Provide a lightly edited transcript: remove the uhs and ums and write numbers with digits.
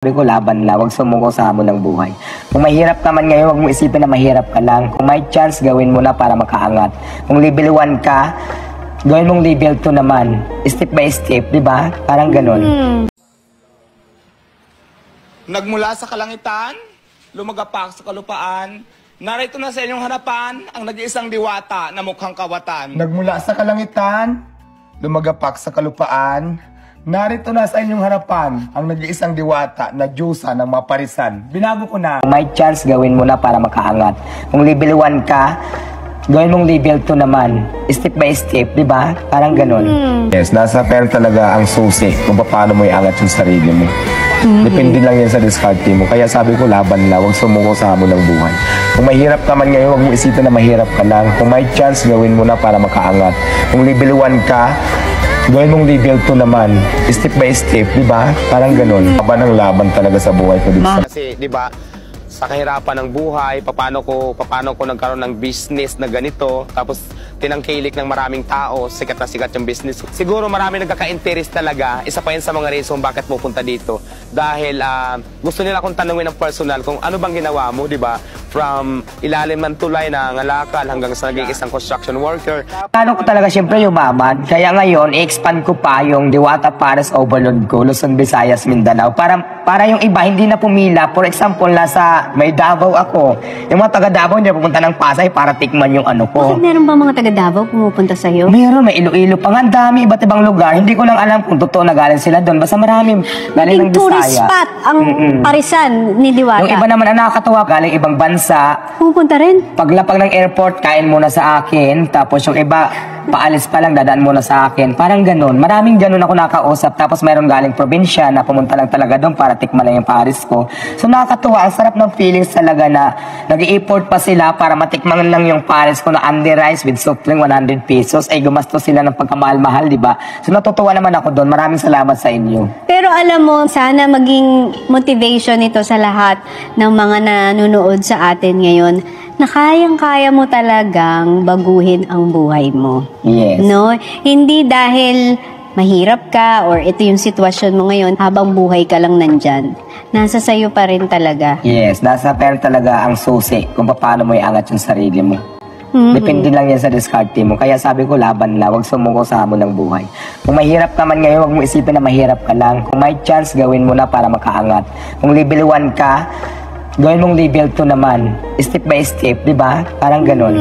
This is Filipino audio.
Sabi ko, laban na, huwag sumuko sa hamon ng buhay. Kung mahirap naman ngayon, huwag mo isipin na mahirap ka lang. Kung may chance, gawin mo na para makaangat. Kung level 1 ka, gawin mong level 2 naman. Step by step, di ba? Parang ganun. Nagmula sa kalangitan, lumagapak sa kalupaan, narito na sa inyong harapan ang nag-iisang diwata na mukhang kawatan. Nagmula sa kalangitan, lumagapak sa kalupaan, narito na sa inyong harapan ang nag-iisang diwata na Diyosa ng maparisan. Binago ko na. Kung may chance, gawin mo na para makaangat. Kung level 1 ka, gawin mong level 2 naman. Step by step, di ba? Parang ganun. Yes, nasa pera talaga ang susi kung paano mo iangat yung sarili mo. Depende lang yan sa diskarte mo. Kaya sabi ko, laban na, huwag sumuko sa hamon ng buhay. Kung mahirap naman ngayon, huwag mo isipin na mahirap ka lang. Kung may chance, gawin mo na para makaangat. Kung level 1 ka, gawin mong level 2 naman. Step by step, di ba? Parang ganun. Laban ang laban talaga sa buhay ko. Kasi, di ba, sa kahirapan ng buhay, paano ko nagkaroon ng business na ganito, tapos tinangkilik ng maraming tao, sikat na sikat yung business. Siguro marami nagkaka-interest talaga, isa pa yun sa mga reason bakit pupunta dito. Dahil gusto nila akong tanungin ng personal kung ano bang ginawa mo, di ba? From ilalim ng tulay na ngalakal hanggang sa naging isang construction worker. Plano ko talaga siyempre yumaman. Kaya ngayon, i-expand ko pa yung Diwata Pares Overload ko, Luzon, Visayas, Mindanao. Para yung iba hindi na pumila. For example, nasa may Davao ako. Yung mga taga Davao hindi pupunta ng Pasay para tikman yung ano ko. Bakit meron ba mga taga Davao pumupunta sa'yo? Meron, may Iloilo pa nga. Dami, iba't ibang lugar. Hindi ko lang alam kung totoo na galing sila doon. Basta marami galing ng Bisaya. Tourist spot ang Parisan ni Diwata. Yung iba naman ang nakakatawa, galing ibang bansa. Pupunta rin? Paglapag ng airport, kain muna sa akin. Tapos yung iba, paalis pa lang, dadaan muna sa akin. Parang ganun. Maraming ganun ako nakausap. Tapos mayroon galing probinsya na pumunta lang talaga doon para tikman lang yung Paris ko. So nakakatuwa. Ang sarap ng feelings talaga na nag-i-import pa sila para matikman lang yung Paris ko na under rice with soft drink 100 pesos. Ay gumastos sila ng pagkamahal-mahal, di ba? So natutuwa naman ako doon. Maraming salamat sa inyo. Pero alam mo, sana maging motivation ito sa lahat ng mga nanonood sa atin ngayon na kayang-kaya mo talagang baguhin ang buhay mo. Yes. No? Hindi dahil mahirap ka or ito yung sitwasyon mo ngayon, habang buhay ka lang nandyan. Nasa sayo pa rin talaga. Yes, nasa pera talaga ang susi kung paano mo iangat yung sarili mo. Depende lang yan sa diskarte mo. Kaya sabi ko, laban na, huwag sumuko sa hamon ng buhay. Kung mahirap naman ngayon, huwag mo isipin na mahirap ka lang. Kung may chance, gawin mo na para makaangat. Kung level 1 ka, gawin mong level 2 naman. Step by step, di ba? Parang ganun.